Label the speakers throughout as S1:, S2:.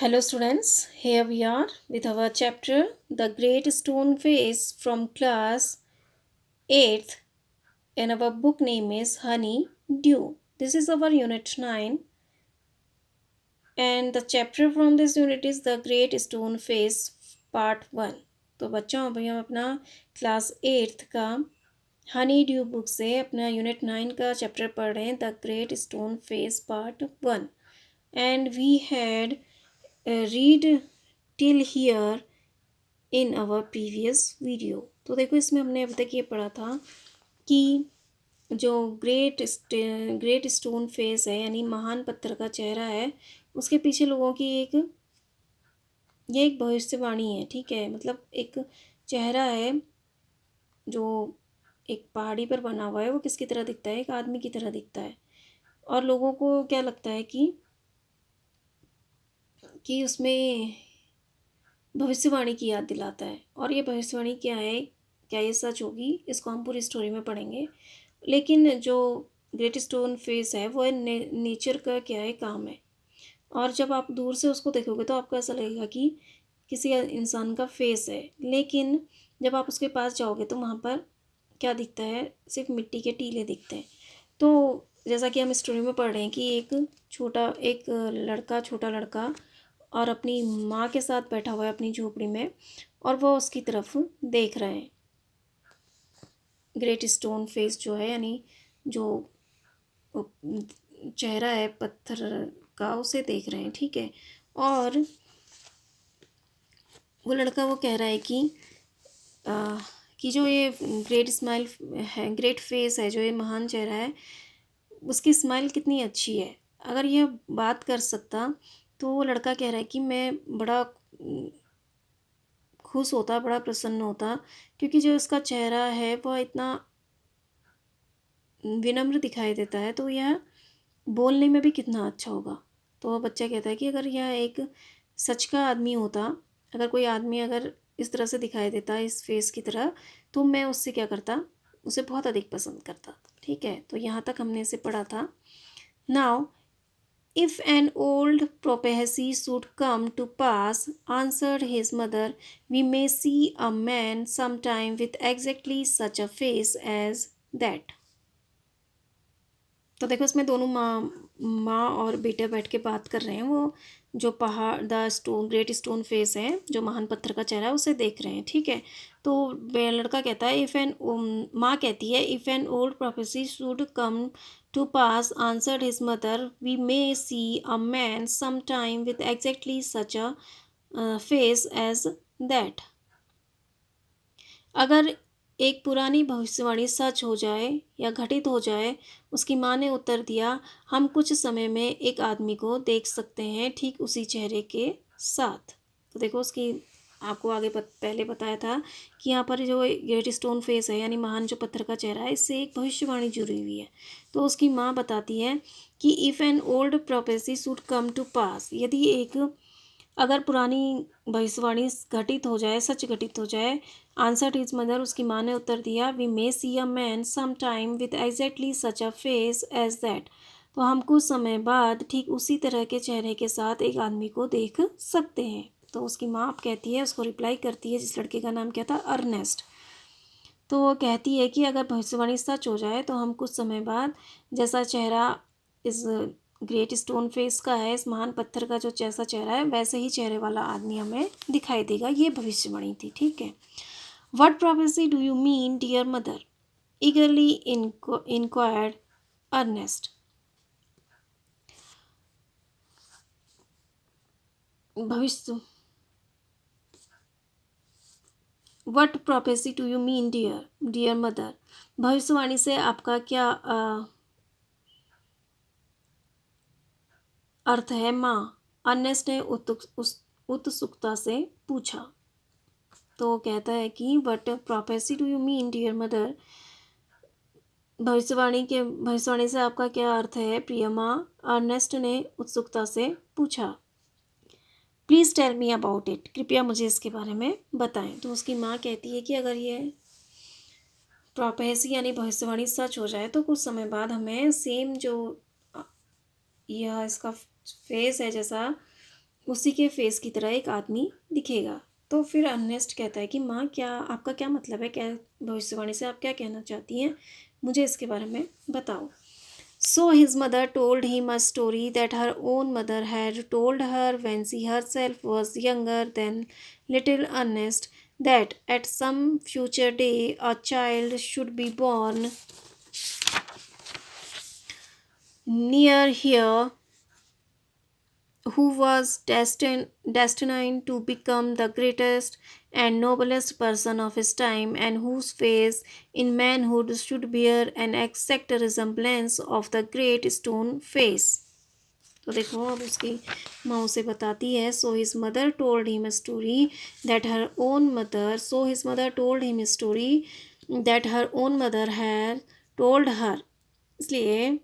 S1: Hello, students. Here we are with our chapter The Great Stone Face from class 8th, and our book name is Honey Dew. This is our unit 9, and the chapter from this unit is The Great Stone Face Part 1. तो बच्चों अभी हम अपना class 8th का Honey due book से अपना unit 9 का chapter पढ़ रहे हैं the great stone face part 1 and we had read till here in our previous video। तो देखो इसमें हमने अभी तक ये पढ़ा था कि जो ग्रेट स्टोन फेस है यानी महान पत्थर का चेहरा है, उसके पीछे लोगों की ये एक भविष्यवाणी है। ठीक है, मतलब एक चेहरा है जो एक पहाड़ी पर बना हुआ है, वो किसकी तरह दिखता है? एक आदमी की तरह दिखता है। और लोगों को क्या लगता है कि उसमें भविष्यवाणी की याद दिलाता है। और ये भविष्यवाणी क्या है, क्या ये सच होगी, इसको हम पूरी स्टोरी में पढ़ेंगे। लेकिन जो ग्रेट स्टोन फेस है वो नेचर का क्या है, काम है। और जब आप दूर से उसको देखोगे तो आपको ऐसा लगेगा कि किसी इंसान का फेस है, लेकिन जब आप उसके पास जाओगे तो वहाँ पर क्या दिखता है? सिर्फ मिट्टी के टीले दिखते हैं। तो जैसा कि हम स्टोरी में पढ़ रहे हैं कि एक छोटा लड़का और अपनी माँ के साथ बैठा हुआ है अपनी झोपड़ी में, और वो उसकी तरफ देख रहे हैं। ग्रेट स्टोन फेस जो है यानी जो चेहरा है पत्थर का, उसे देख रहे हैं। ठीक है, और वो लड़का वो कह रहा है कि जो ये ग्रेट स्माइल है, ग्रेट फेस है, जो ये महान चेहरा है, उसकी स्माइल कितनी अच्छी है। अगर यह बात कर सकता तो वो लड़का कह रहा है कि मैं बड़ा खुश होता, बड़ा प्रसन्न होता, क्योंकि जो इसका चेहरा है वह इतना विनम्र दिखाई देता है, तो यह बोलने में भी कितना अच्छा होगा। तो वह बच्चा कहता है कि अगर यह एक सच का आदमी होता, अगर कोई आदमी अगर इस तरह से दिखाई देता इस फेस की तरह, तो मैं उससे क्या करता, उसे बहुत अधिक पसंद करता। ठीक है, तो यहाँ तक हमने इसे पढ़ा था। Now if an old prophecy should come to pass, answered his mother, we may see a man sometime with exactly such a face as that। तो देखो इसमें दोनों माँ और बेटे बैठ के बात कर रहे हैं। वो जो पहाड़ ग्रेट स्टोन फेस है, जो महान पत्थर का चेहरा है, उसे देख रहे हैं। ठीक है, तो लड़का कहता है माँ कहती है if an old prophecy should come to pass, answered his mother, we may see a man some time with exactly such a face as that. अगर एक पुरानी भविष्यवाणी सच हो जाए या घटित हो जाए, उसकी माँ ने उत्तर दिया, हम कुछ समय में एक आदमी को देख सकते हैं ठीक उसी चेहरे के साथ। तो देखो उसकी आपको आगे पहले बताया था कि यहाँ पर जो ग्रेट स्टोन फेस है यानी महान जो पत्थर का चेहरा है, इससे एक भविष्यवाणी जुड़ी हुई है। तो उसकी माँ बताती है कि if an old prophecy should come to pass, यदि अगर पुरानी भविष्यवाणी घटित हो जाए, सच घटित हो जाए, आंसर इज मदर, उसकी माँ ने उत्तर दिया, we may see a man some time with exactly such a face as that. तो हम कुछ समय बाद ठीक उसी तरह के चेहरे के साथ एक आदमी को देख सकते हैं। तो उसकी माँ अब कहती है, उसको रिप्लाई करती है, जिस लड़के का नाम क्या था, अर्नेस्ट। तो वो कहती है कि अगर भविष्यवाणी सच हो जाए तो हम कुछ समय बाद जैसा चेहरा इस ग्रेट स्टोन फेस का है, इस महान पत्थर का जो जैसा चेहरा है, वैसे ही चेहरे वाला आदमी हमें दिखाई देगा। ये भविष्यवाणी थी। ठीक है, what prophecy do you mean dear mother, eagerly inquired Ernest. भविष्य what prophecy do you mean dear mother, भविष्यवाणी से आपका क्या अर्थ है माँ? अर्नेस्ट ने उत्सुकता से पूछा। तो वो कहता है कि what prophecy do you mean dear mother, भविष्यवाणी से आपका क्या अर्थ है प्रिय माँ? अर्नेस्ट ने उत्सुकता से पूछा। Please tell me about it, कृपया मुझे इसके बारे में बताएं। तो उसकी माँ कहती है कि अगर ये प्रोफेसी यानी भविष्यवाणी सच हो जाए तो कुछ समय बाद हमें सेम जो यह इसका फेस है, जैसा उसी के फेस की तरह एक आदमी दिखेगा। तो फिर अर्नेस्ट कहता है कि माँ, क्या आपका क्या मतलब है, क्या भविष्यवाणी से आप क्या कहना चाहती हैं, मुझे इसके बारे में बताओ। So his mother told him a story that her own mother had told her when she herself was younger than little Ernest, that at some future day a child should be born near here who was destined to become the greatest and noblest person of his time, and whose face in manhood should bear an exact resemblance of the great stone face. तो देखो अब उसकी माँ उसे बताती है, सो his mother told him story that her own mother so his mother told him story that her own mother had told हर। इसलिए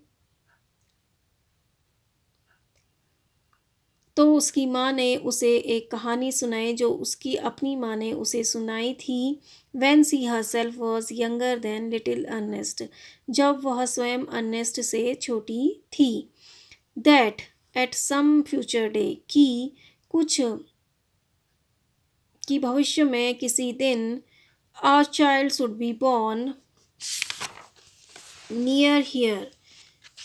S1: तो उसकी माँ ने उसे एक कहानी सुनाई जो उसकी अपनी माँ ने उसे सुनाई थी। When she herself was younger than little Ernest, जब वह स्वयं अर्नेस्ट से छोटी थी। That at some future day, कि भविष्य में किसी दिन, a child should be born near here,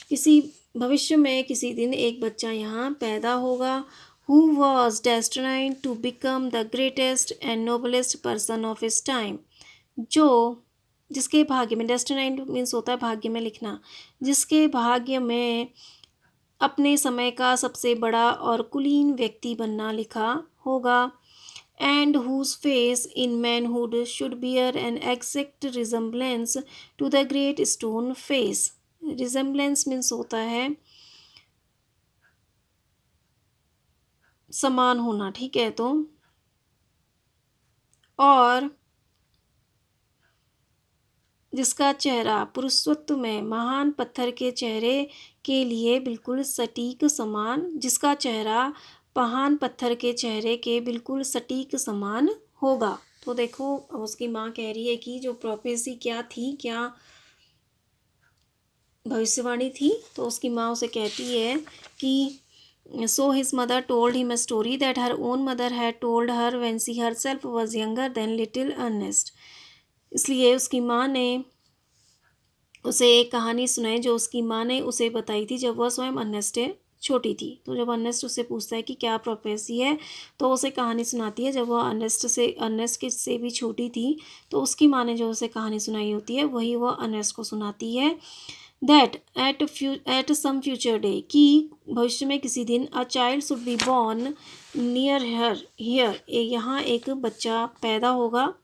S1: किसी भविष्य में किसी दिन एक बच्चा यहाँ पैदा होगा। Who was destined to become the greatest and noblest person of his time, जो जिसके भाग्य में, डेस्टिनाइड मीन्स होता है भाग्य में लिखना, जिसके भाग्य में अपने समय का सबसे बड़ा और कुलीन व्यक्ति बनना लिखा होगा। And whose face in manhood should bear an exact resemblance to the great stone face. Resemblance means होता है समान होना, ठीक है। तो और जिसका चेहरा पुरुषत्व में महान पत्थर के चेहरे के लिए बिल्कुल सटीक समान, जिसका चेहरा महान पत्थर के चेहरे के बिल्कुल सटीक समान होगा। तो देखो अब उसकी माँ कह रही है कि जो प्रोफेसी क्या थी, क्या भविष्यवाणी थी। तो उसकी माँ उसे कहती है कि so his mother told him a story that her own mother had told her when she herself was younger than little Ernest. इसलिए उसकी माँ ने उसे एक कहानी सुनाई जो उसकी माँ ने उसे बताई थी जब वह स्वयं अर्नेस्ट छोटी थी। तो जब अर्नेस्ट उससे पूछता है कि क्या प्रोफेसी है, तो उसे कहानी सुनाती है जब वह अर्नेस्ट के से भी छोटी थी। तो उसकी माँ ने जो उसे कहानी सुनाई होती है वही वह अर्नेस्ट को सुनाती है। That at some future day, कि भविष्य में किसी दिन, a child should be born near here, यहाँ एक बच्चा पैदा होगा।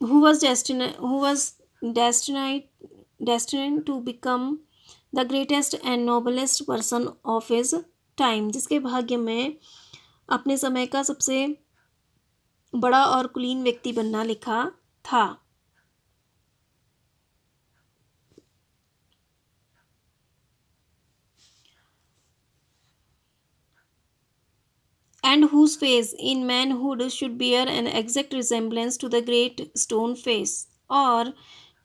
S1: who was destined to become the greatest and noblest person of his time, जिसके भाग्य में अपने समय का सबसे बड़ा और कुलीन व्यक्ति बनना लिखा था। and whose face in manhood should bear an exact resemblance to the great stone face, और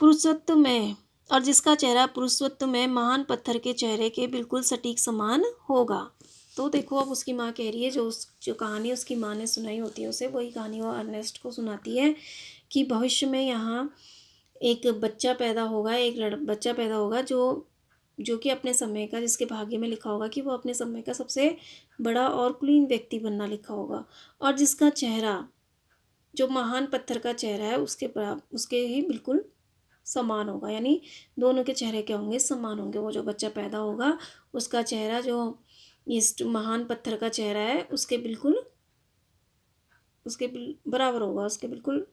S1: पुरुषत्व में, और जिसका चेहरा पुरुषत्व में महान पत्थर के चेहरे के बिल्कुल सटीक समान होगा। तो देखो अब उसकी माँ कह रही है, जो कहानी उसकी माँ ने सुनाई होती है उसे वही कहानी वो अर्नेस्ट को सुनाती है कि भविष्य में यहाँ एक बच्चा पैदा होगा, बच्चा पैदा होगा जो कि अपने समय का, जिसके भाग्य में लिखा होगा कि वो अपने समय का सबसे बड़ा और कुलीन व्यक्ति बनना लिखा होगा, और जिसका चेहरा जो महान पत्थर का चेहरा है उसके ही बिल्कुल समान होगा। यानी दोनों के चेहरे क्या होंगे, समान होंगे। वो जो बच्चा पैदा होगा उसका चेहरा जो इस महान पत्थर का चेहरा है उसके बराबर होगा, उसके बिल्कुल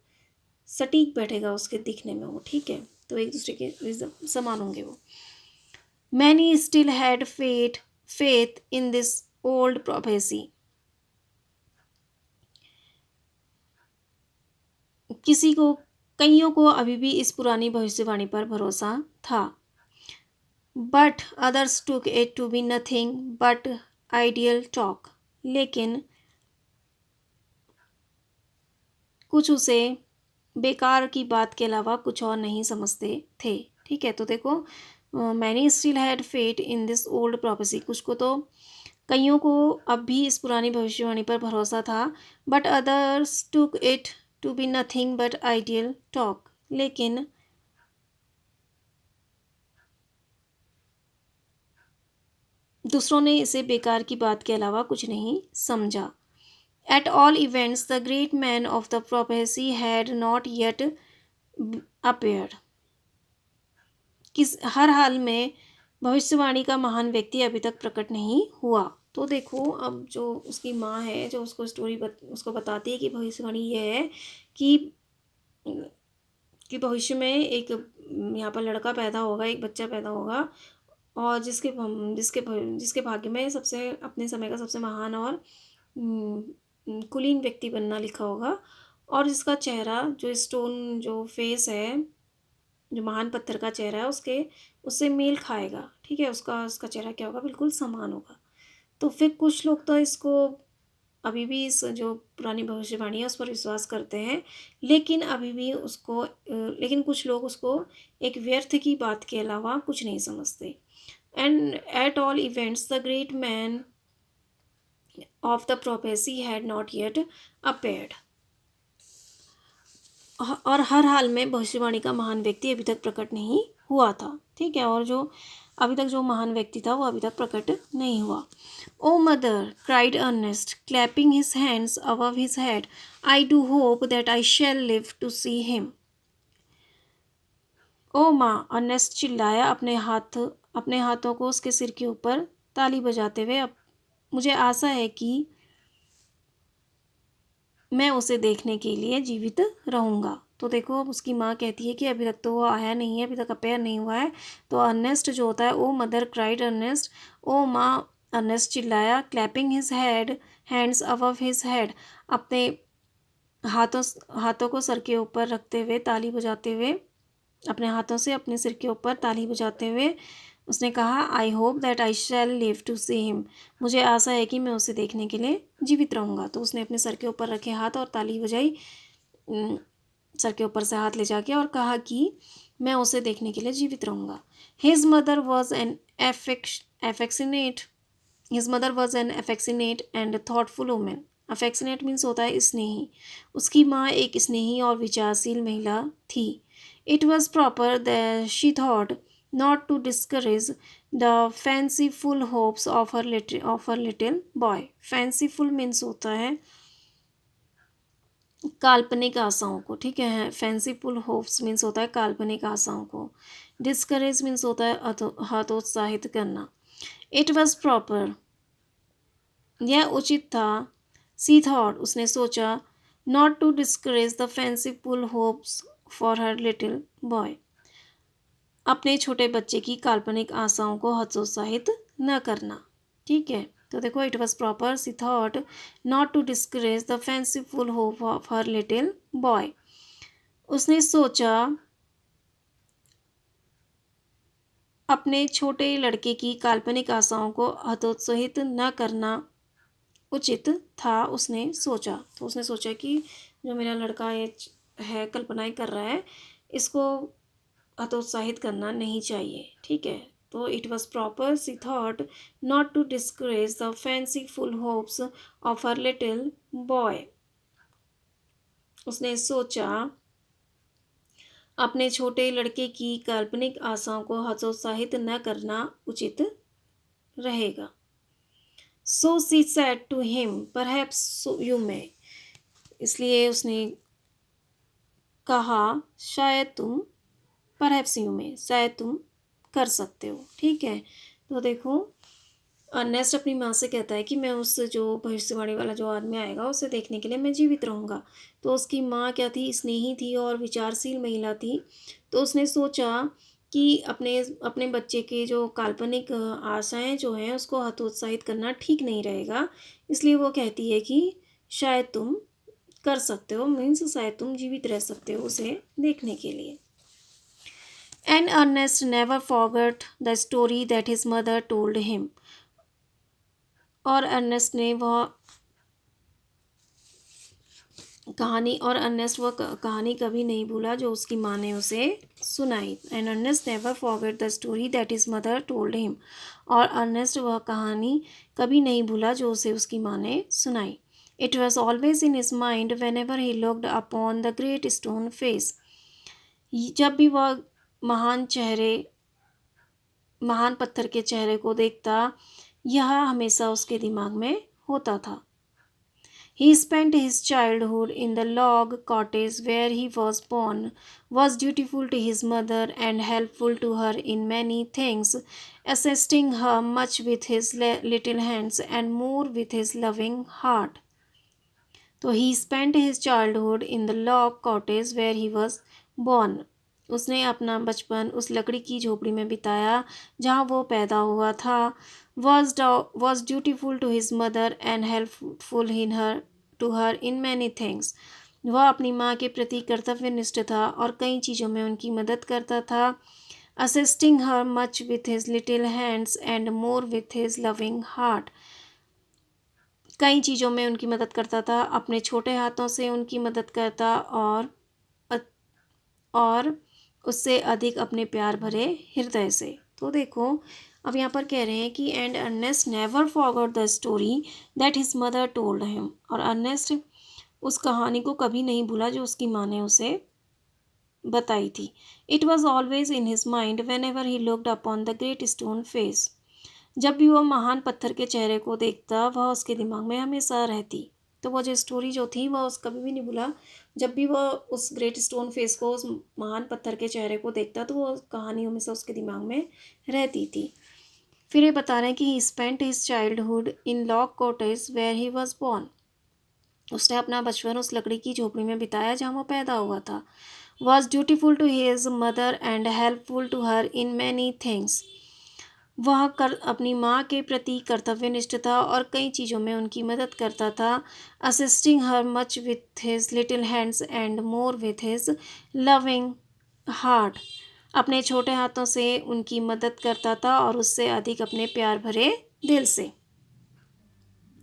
S1: सटीक बैठेगा उसके दिखने में वो, ठीक है। तो एक दूसरे के समान होंगे वो। Many still had faith in this old prophecy. कईयों को अभी भी इस पुरानी भविष्यवाणी पर भरोसा था। But others took it to be nothing but ideal talk. लेकिन कुछ उसे बेकार की बात के अलावा कुछ और नहीं समझते थे, ठीक है। तो देखो many still had faith in this old prophecy, कुछ को तो कईयों को अब भी इस पुरानी भविष्यवाणी पर भरोसा था, but others took it to be nothing but ideal talk. लेकिन दूसरों ने इसे बेकार की बात के अलावा कुछ नहीं समझा। At all events the great man of the prophecy had not yet appeared. किस हर हाल में भविष्यवाणी का महान व्यक्ति अभी तक प्रकट नहीं हुआ। तो देखो, अब जो उसकी माँ है, जो उसको उसको बताती है कि भविष्यवाणी ये है कि भविष्य में एक यहाँ पर लड़का पैदा होगा, एक बच्चा पैदा होगा, और जिसके भाग्य में सबसे अपने समय का सबसे महान और कुलीन व्यक्ति बनना लिखा होगा, और जिसका चेहरा, जो स्टोन जो फेस है, जो महान पत्थर का चेहरा है, उसके उससे मेल खाएगा। ठीक है, उसका उसका चेहरा क्या होगा, बिल्कुल समान होगा। तो फिर कुछ लोग तो इसको अभी भी, इस जो पुरानी भविष्यवाणी है उस पर विश्वास करते हैं, लेकिन अभी भी उसको लेकिन कुछ लोग उसको एक व्यर्थ की बात के अलावा कुछ नहीं समझते। And at all events the great man of the prophecy had not yet appeared. और हर हाल में भविष्यवाणी का महान व्यक्ति अभी तक प्रकट नहीं हुआ था। ठीक है, और जो अभी तक जो महान व्यक्ति था वो अभी तक प्रकट नहीं हुआ। Oh mother, cried Ernest, clapping his hands above his head, I do hope that I shall live to see him. Oh माँ, अर्नेस्ट चिल्लाया, अपने हाथों को उसके सिर के ऊपर ताली बजाते हुए। अब मुझे आशा है कि मैं उसे देखने के लिए जीवित रहूँगा। तो देखो, अब उसकी माँ कहती है कि अभी तक तो वो आया नहीं है, अभी तक अपेयर नहीं हुआ है। तो अर्नेस्ट जो होता है, ओ मदर क्राइड अर्नेस्ट, ओ माँ, अर्नेस्ट चिल्लाया, clapping his hands above his head, अपने हाथों हाथों को सर के ऊपर रखते हुए, ताली बजाते हुए, अपने हाथों से अपने सिर के ऊपर ताली बजाते हुए उसने कहा, I hope that I shall live to see him. मुझे आशा है कि मैं उसे देखने के लिए जीवित रहूँगा। तो उसने अपने सर के ऊपर रखे हाथ और ताली बजाई, सर के ऊपर से हाथ ले जाके, और कहा कि मैं उसे देखने के लिए जीवित रहूँगा। His mother was an affectionate his mother was an affectionate and thoughtful woman. Affectionate means होता है स्नेही। उसकी माँ एक स्नेही और विचारशील महिला थी। It was proper that she thought not to discourage the fanciful hopes of her little boy. Fanciful means होता है काल्पनिक आशाओं को। ठीक है, फैंसीफुल होप्स मीन्स होता है काल्पनिक आशाओं को। डिस्करेज मीन्स होता है हतोत्साहित करना। इट वॉज प्रॉपर, यह उचित था। सी थॉट, उसने सोचा, not to discourage the fanciful hopes for her little boy, अपने छोटे बच्चे की काल्पनिक आशाओं को हतोत्साहित न करना। ठीक है, तो देखो, it was proper, she thought, not to discourage the fanciful hope of her little boy. उसने सोचा, अपने छोटे लड़के की काल्पनिक आशाओं को हतोत्साहित न करना उचित था। उसने सोचा, तो उसने सोचा कि जो मेरा लड़का ये है, कल्पनाएं कर रहा है, इसको हतोत्साहित करना नहीं चाहिए। ठीक है, तो it was proper, she thought, not to discourage the fanciful hopes of her little boy. उसने सोचा, अपने छोटे लड़के की काल्पनिक आशाओं को हतोत्साहित न करना उचित रहेगा। So she said to him, perhaps you may, इसलिए उसने कहा, शायद तुम, परहैप्स यू मे, शायद तुम कर सकते हो। ठीक है, तो देखो, अर्नेस्ट अपनी माँ से कहता है कि मैं उस जो भविष्यवाणी वाला जो आदमी आएगा उसे देखने के लिए मैं जीवित रहूँगा। तो उसकी माँ क्या थी, स्नेही थी और विचारशील महिला थी। तो उसने सोचा कि अपने अपने बच्चे के जो काल्पनिक आशाएं जो हैं उसको हतोत्साहित करना ठीक नहीं रहेगा। इसलिए वो कहती है कि शायद तुम कर सकते हो, मीन्स शायद तुम जीवित रह सकते हो उसे देखने के लिए। And Ernest never forgot the story that his mother told him, और अर्नेस्ट ने वह कहानी, और अर्नेस्ट वह कहानी कभी नहीं भूला जो उसकी माँ ने उसे सुनाई। And Ernest never forget the story that his mother told him. और अर्नेस्ट वह कहानी कभी नहीं भूला जो उसे उसकी माँ ने सुनाई। It was always in his mind when ever he looked upon the great stone face. जब भी वह महान पत्थर के चेहरे को देखता, यह हमेशा उसके दिमाग में होता था। He spent his childhood in the log cottage where he was born, was dutiful to his mother and helpful to her in many things, assisting her much with his little hands and more with his loving heart. तो he spent his childhood in the log cottage where he was born. उसने अपना बचपन उस लकड़ी की झोपड़ी में बिताया जहाँ वो पैदा हुआ था। was dutiful to his mother and helpful in her to her in many things. वह अपनी माँ के प्रति कर्तव्यनिष्ठ था और कई चीज़ों में उनकी मदद करता था। assisting her much with his little hands and more with his loving heart. कई चीज़ों में उनकी मदद करता था, अपने छोटे हाथों से उनकी मदद करता और उससे अधिक अपने प्यार भरे हृदय से। तो देखो अब यहाँ पर कह रहे हैं कि and Ernest never forgot the story that his mother told him. और अर्नेस्ट उस कहानी को कभी नहीं भूला जो उसकी माँ ने उसे बताई थी। It was always in his mind when ever he looked upon the great stone face. जब भी वह महान पत्थर के चेहरे को देखता, वह उसके दिमाग में हमेशा रहती। तो वह जो स्टोरी जो थी वह उस कभी भी नहीं भूला। जब भी वह उस ग्रेट स्टोन फेस को, उस महान पत्थर के चेहरे को देखता, तो वह कहानी हमेशा उसके दिमाग में रहती थी। फिर ये बता रहे हैं कि he spent his childhood in log cottage where he was born. उसने अपना बचपन उस लकड़ी की झोपड़ी में बिताया जहाँ वो पैदा हुआ था। Was dutiful to his mother and helpful to her in many things. वह अपनी माँ के प्रति कर्तव्यनिष्ठ था और कई चीज़ों में उनकी मदद करता था। Assisting her much with his little hands and more with his loving heart. अपने छोटे हाथों से उनकी मदद करता था और उससे अधिक अपने प्यार भरे दिल से।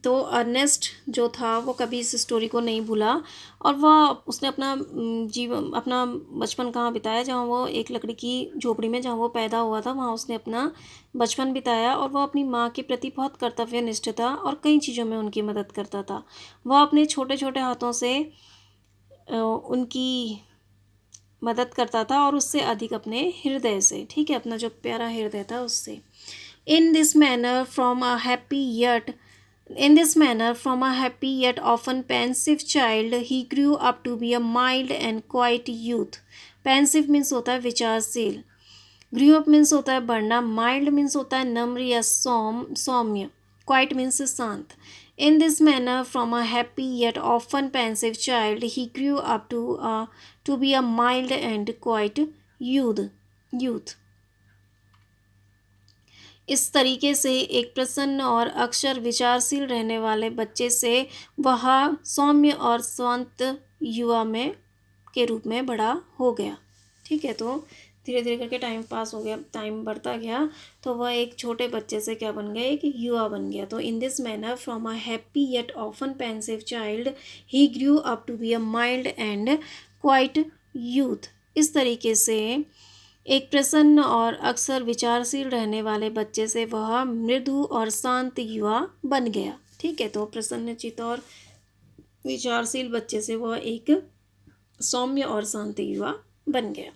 S1: तो अर्नेस्ट जो था वो कभी इस स्टोरी को नहीं भूला और उसने अपना अपना बचपन कहाँ बिताया, जहाँ वो एक लकड़ी की झोपड़ी में जहाँ वो पैदा हुआ था, वहाँ उसने अपना बचपन बिताया और वह अपनी माँ के प्रति बहुत कर्तव्यनिष्ठ था और कई चीज़ों में उनकी मदद करता था। वह अपने छोटे छोटे हाथों से उनकी मदद करता था और उससे अधिक अपने हृदय से, ठीक है, अपना जो प्यारा हृदय था उससे। इन this manner from a happy yet often pensive child, he grew up to be a mild and quiet youth. Pensive means होता है विचारशील, grew up means होता है बढ़ना, mild means होता है नम्र या सौम्य, quiet means शांत। In this manner, from a happy yet often pensive child, he grew up to be a mild and quiet youth. इस तरीके से एक प्रसन्न और अक्सर विचारशील रहने वाले बच्चे से वह सौम्य और शांत युवा में के रूप में बड़ा हो गया। ठीक है, तो धीरे धीरे करके टाइम पास हो गया, टाइम बढ़ता गया, तो वह एक छोटे बच्चे से क्या बन गया, एक युवा बन गया। तो in this manner from a happy yet often pensive child he grew up to be a mild and quiet youth. इस तरीके से एक प्रसन्न और अक्सर विचारशील रहने वाले बच्चे से वह मृदु और शांत युवा बन गया। ठीक है, तो प्रसन्नचित्त और विचारशील बच्चे से वह एक सौम्य और शांत युवा बन गया।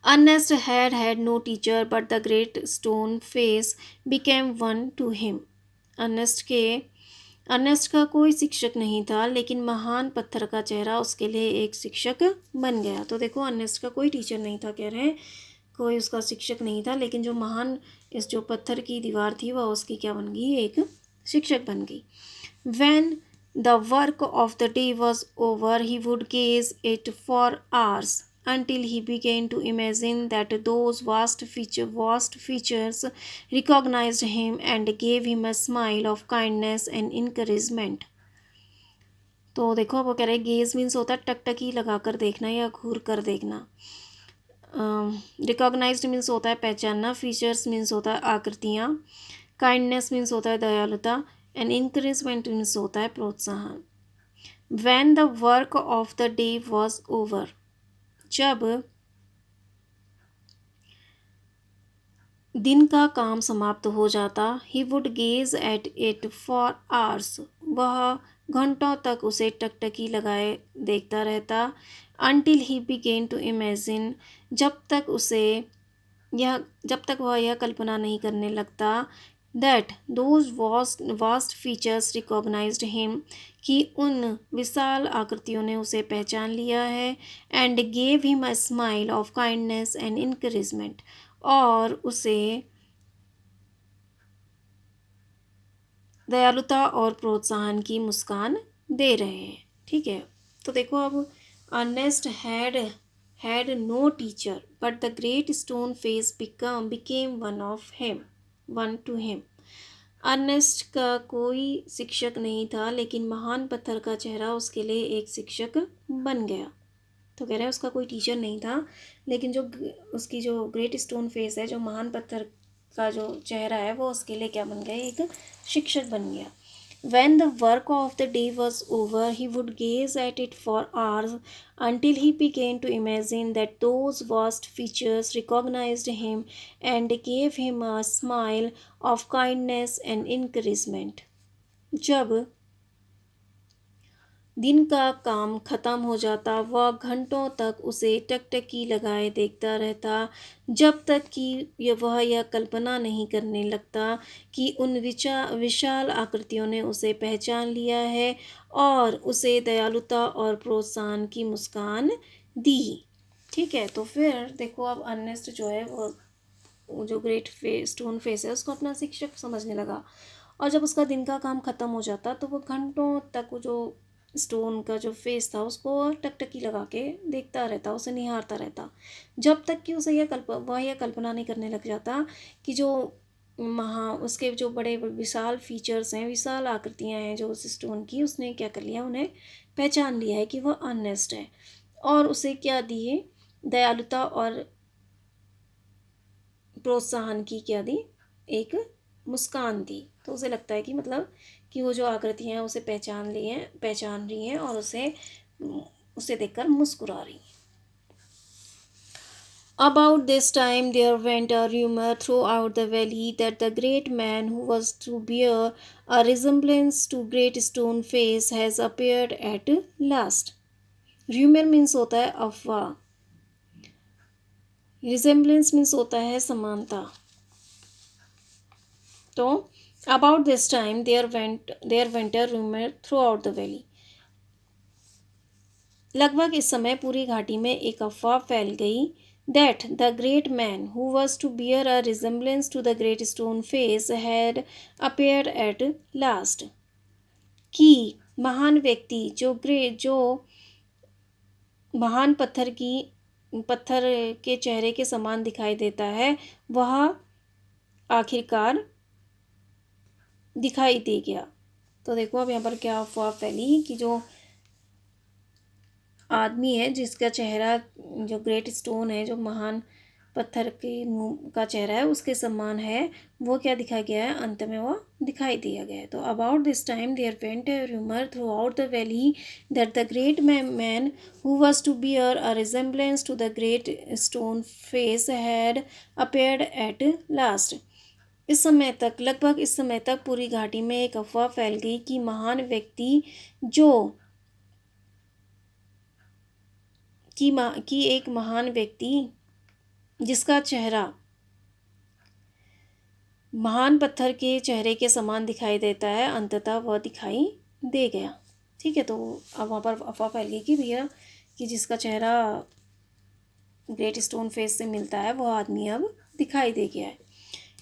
S1: Ernest had no teacher, but the great stone face became one to him. Ernest का कोई शिक्षक नहीं था, लेकिन महान पत्थर का चेहरा उसके लिए एक शिक्षक बन गया। तो देखो, अर्नेस्ट का कोई टीचर नहीं था, कह रहे हैं कोई उसका शिक्षक नहीं था, लेकिन जो पत्थर की दीवार थी वह उसकी क्या बन गई, एक शिक्षक बन गई। When the work of the day was over, he would gaze it for hours until he began to imagine that those vast features recognized him and gave him a smile of kindness and encouragement. तो देखो, वो कह रहे हैं gauge means होता है टकटकी लगा कर देखना या घूर कर देखना। रिकॉग्नाइज्ड मीन्स होता है पहचानना, फीचर्स मीन्स होता है आकृतियाँ, काइंडनेस मीन्स होता है दयालुता, एंड इंकरेजमेंट मीन्स होता है प्रोत्साहन। When the work of the day was over, जब दिन का काम समाप्त हो जाता, he would gaze at it for hours, वह घंटों तक उसे टकटकी लगाए देखता रहता, until he began to imagine, जब तक वह यह कल्पना नहीं करने लगता, that those vast features recognized him, कि उन विशाल आकृतियों ने उसे पहचान लिया है, and gave him a smile of kindness and encouragement, और उसे दयालुता और प्रोत्साहन की मुस्कान दे रहे हैं। ठीक है, तो देखो अब Ernest had no teacher, but the great stone face became one to him. Ernest का कोई शिक्षक नहीं था, लेकिन महान पत्थर का चेहरा उसके लिए एक शिक्षक बन गया। तो कह रहे हैं उसका कोई टीचर नहीं था, लेकिन उसकी जो ग्रेट स्टोन फेस है, जो महान पत्थर का जो चेहरा है, वो उसके लिए क्या बन गया, एक शिक्षक बन गया। When the work of the day was over, he would gaze at it for hours, until he began to imagine that those vast features recognized him and gave him a smile of kindness and encouragement. जब दिन का काम खत्म हो जाता, वह घंटों तक उसे टकटकी लगाए देखता रहता, जब तक कि वह यह कल्पना नहीं करने लगता कि उन विशाल आकृतियों ने उसे पहचान लिया है और उसे दयालुता और प्रोत्साहन की मुस्कान दी। ठीक है, तो फिर देखो अब अर्नेस्ट जो है वो जो ग्रेट स्टोन फेस है, उसको अपना शिक्षक समझने लगा, और जब उसका दिन का काम ख़त्म हो जाता, तो वो घंटों तक वो जो स्टोन का जो फेस था, उसको टकटकी लगा के देखता रहता, उसे निहारता रहता, जब तक कि उसे वह यह कल्पना नहीं करने लग जाता कि जो उसके जो बड़े विशाल फीचर्स हैं, विशाल आकृतियाँ हैं जो उस स्टोन की, उसने क्या कर लिया, उन्हें पहचान लिया है कि वह अर्नेस्ट है, और उसे क्या दिए, दयालुता और प्रोत्साहन की क्या दी, एक मुस्कान दी। तो उसे लगता है कि मतलब कि वो जो आकृतियाँ हैं उसे पहचान रही हैं और उसे देखकर मुस्कुरा रही हैं। About this time there went a rumor throughout the valley that the great man who was to bear a resemblance to great stone face has appeared at last. Rumor means होता है अफवाह, resemblance means होता है समानता। तो about this time there went a rumor throughout the valley. लगभग इस समय पूरी घाटी में एक अफवाह फैल गई that the great man who was to bear a resemblance to the great stone face had appeared at last. कि महान व्यक्ति जो महान पत्थर के चेहरे के समान दिखाई देता है, वह आखिरकार दिखाई दे गया। तो देखो अब यहाँ पर क्या अफवाह फैली कि जो आदमी है जिसका चेहरा जो ग्रेट स्टोन है, जो महान पत्थर के मुंह का चेहरा है, उसके समान है, वो क्या दिखा गया है, अंत में वो दिखाई दिया गया है। तो about this time there went a rumour throughout the valley that the great man who was to bear a resemblance to the great stone face had appeared at last. लगभग इस समय तक पूरी घाटी में एक अफवाह फैल गई कि महान व्यक्ति एक महान व्यक्ति जिसका चेहरा महान पत्थर के चेहरे के समान दिखाई देता है, अंततः वह दिखाई दे गया। ठीक है, तो अब वहाँ पर अफवाह फैल गई कि भैया कि जिसका चेहरा ग्रेट स्टोन फेस से मिलता है, वह आदमी अब दिखाई दे गया है।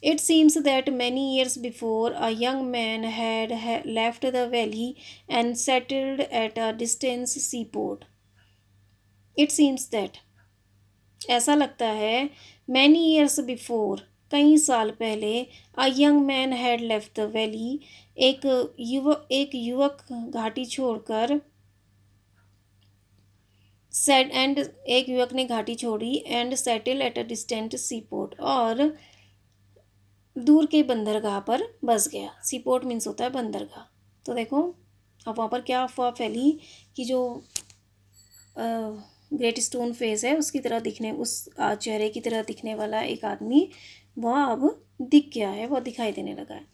S1: It seems that many years before, a young man had left the valley and settled at a distant seaport. It seems that ऐसा लगता है many years before कई साल पहले a young man had left the valley एक युवक घाटी छोड़कर एक युवक ने घाटी छोड़ी and settled at a distant seaport और दूर के बंदरगाह पर बस गया। सी पोर्ट मीन्स होता है बंदरगाह। तो देखो अब वहाँ पर क्या अफवाह फैली कि जो ग्रेट स्टोन फेस है उसकी तरह दिखने, उस चेहरे की तरह दिखने वाला एक आदमी वह अब दिख गया है, वह दिखाई देने लगा है।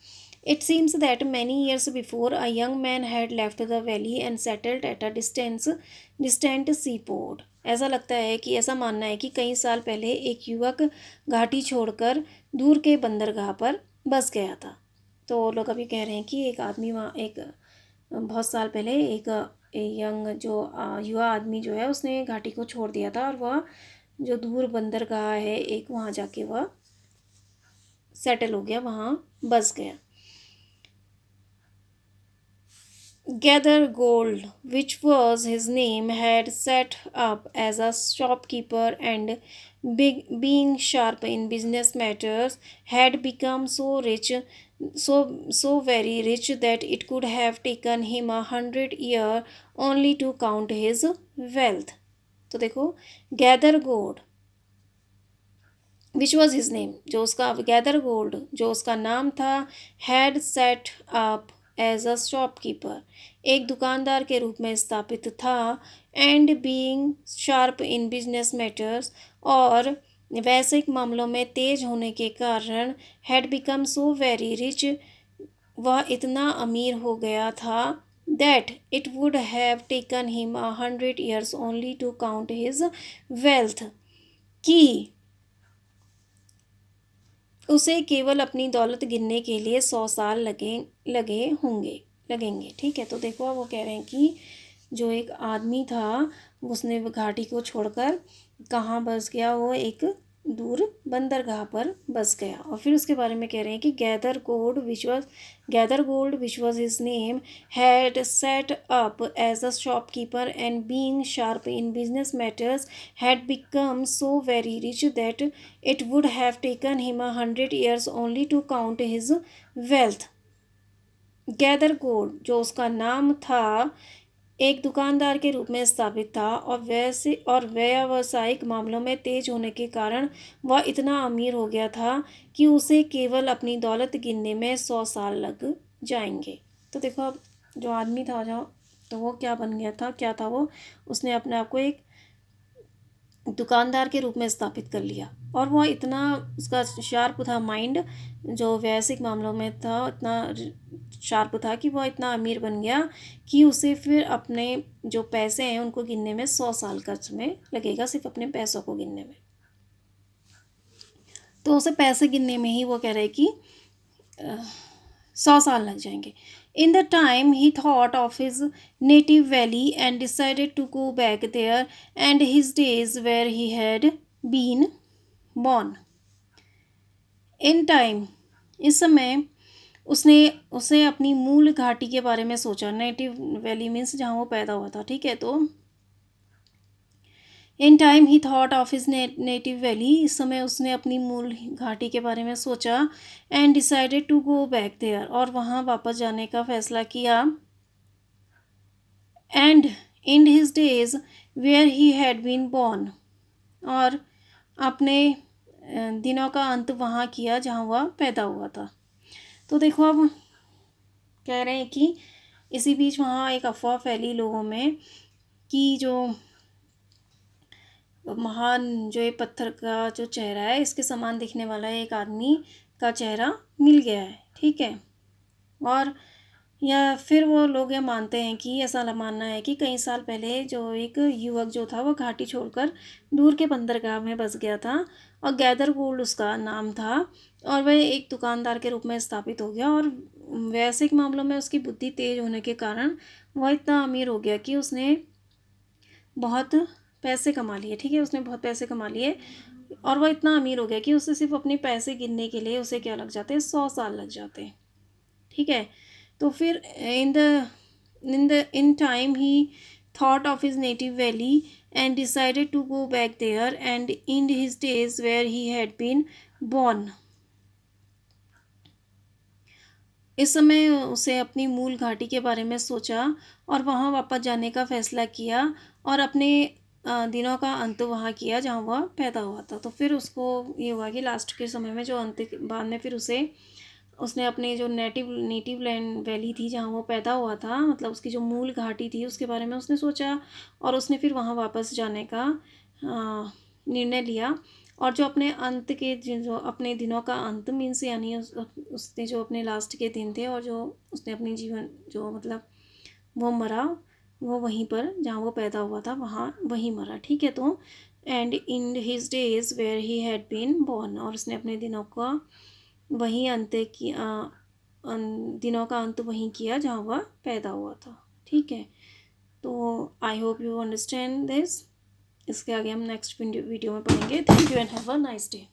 S1: It seems that many years before, a young man had left the valley and settled at a distant seaport. ऐसा लगता है कि ऐसा मानना है कि कई साल पहले एक युवक घाटी छोड़कर दूर के बंदरगाह पर बस गया था। तो लोग अभी कह रहे हैं कि एक आदमी वहाँ एक बहुत साल पहले एक यंग जो युवा आदमी जो है उसने घाटी को छोड़ दिया था और वह जो दूर बंदरगाह है एक, वहाँ जाके वह सेटल हो गया, वहाँ बस गया। Gather Gold, which was his name, had set up as a shopkeeper and being sharp in business matters, had become so very rich that it could have taken him 100 years only to count his wealth. तो देखो Gathergold which was his name, जो उसका Gathergold जो उसका नाम था, had set up as a shopkeeper, एक दुकानदार के रूप में स्थापित था, and being sharp in business matters, और वैश्विक मामलों में तेज होने के कारण, had become so very rich, वह इतना अमीर हो गया था, that it would have taken him 100 years only to count his wealth, कि उसे केवल अपनी दौलत गिनने के लिए 100 साल लगेंगे। ठीक है, तो देखो अब वो कह रहे हैं कि जो एक आदमी था उसने घाटी को छोड़कर कहाँ बस गया, वो एक दूर बंदरगाह पर बस गया। और फिर उसके बारे में कह रहे हैं कि Gathergold which was his name, had set up as a shopkeeper and being sharp in business matters, had become so very rich that it would have taken him 100 years only to count his wealth. Gathergold जो उसका नाम था एक दुकानदार के रूप में स्थापित था, और व्यावसायिक मामलों में तेज होने के कारण वह इतना अमीर हो गया था कि उसे केवल अपनी दौलत गिनने में 100 साल लग जाएंगे। तो देखो अब जो आदमी था जो, तो वो क्या बन गया था, क्या था वो, उसने अपने आप को एक दुकानदार के रूप में स्थापित कर लिया, और वह इतना उसका शार्प था माइंड, जो वैश्विक मामलों में था इतना शार्प था कि वह इतना अमीर बन गया कि उसे फिर अपने जो पैसे हैं उनको गिनने में 100 साल का समय लगेगा, सिर्फ अपने पैसों को गिनने में। तो उसे पैसे गिनने में ही वो कह रहे कि 100 साल लग जाएंगे। In the time he thought of his native valley and decided to go back there and his days where he had been born. In time, इस समय उसे अपनी मूल घाटी के बारे में सोचा। नेटिव वैली मीन्स जहाँ वो पैदा हुआ था। ठीक है, तो इन time he thought of his native valley, इस समय उसने अपनी मूल घाटी के बारे में सोचा, and decided to go back there, और वहाँ वापस जाने का फैसला किया, and in his days where he had been born, और अपने दिनों का अंत वहाँ किया जहाँ वह पैदा हुआ था। तो देखो अब कह रहे हैं कि इसी बीच वहाँ एक अफवाह फैली लोगों में कि जो महान जो ये पत्थर का जो चेहरा है इसके समान दिखने वाला एक आदमी का चेहरा मिल गया है। ठीक है, और या फिर वो लोग ये मानते हैं कि ऐसा मानना है कि कई साल पहले जो एक युवक जो था वो घाटी छोड़कर दूर के बंदरगाह में बस गया था, और गैदर गोल्ड उसका नाम था, और वह एक दुकानदार के रूप में स्थापित हो गया, और वैश्विक मामलों में उसकी बुद्धि तेज होने के कारण वह इतना अमीर हो गया कि उसने बहुत पैसे कमा लिए। ठीक है, उसने बहुत पैसे कमा लिए, और वह इतना अमीर हो गया कि उसे सिर्फ अपने पैसे गिनने के लिए उसे क्या लग जाते हैं, 100 साल लग जाते हैं। ठीक है, तो फिर in time he thought of his native valley and decided to go back there and in his days where he had been born. इस समय उसे अपनी मूल घाटी के बारे में सोचा और वहाँ वापस जाने का फैसला किया, और अपने दिनों का अंत वहाँ किया जहाँ वह पैदा हुआ था। तो फिर उसको ये हुआ कि लास्ट के समय में जो अंत बाद में फिर उसने अपने जो नेटिव लैंड वैली थी जहाँ वो पैदा हुआ था, मतलब उसकी जो मूल घाटी थी उसके बारे में उसने सोचा, और उसने फिर वहाँ वापस जाने का निर्णय लिया। और जो अपने अंत के जो अपने दिनों का अंत मीन्स यानी उसने जो अपने लास्ट के दिन थे और जो उसने अपनी जीवन जो मतलब वो मरा, वो वहीं पर जहाँ वो पैदा हुआ था वहाँ वहीं मरा। ठीक है, तो and in his days where he had been born, और उसने अपने दिनों का वहीं अंत किया, दिनों का अंत वहीं किया जहाँ वह पैदा हुआ था। ठीक है, तो I hope you understand this. इसके आगे हम नेक्स्ट वीडियो में पढ़ेंगे। Thank you and have a nice day.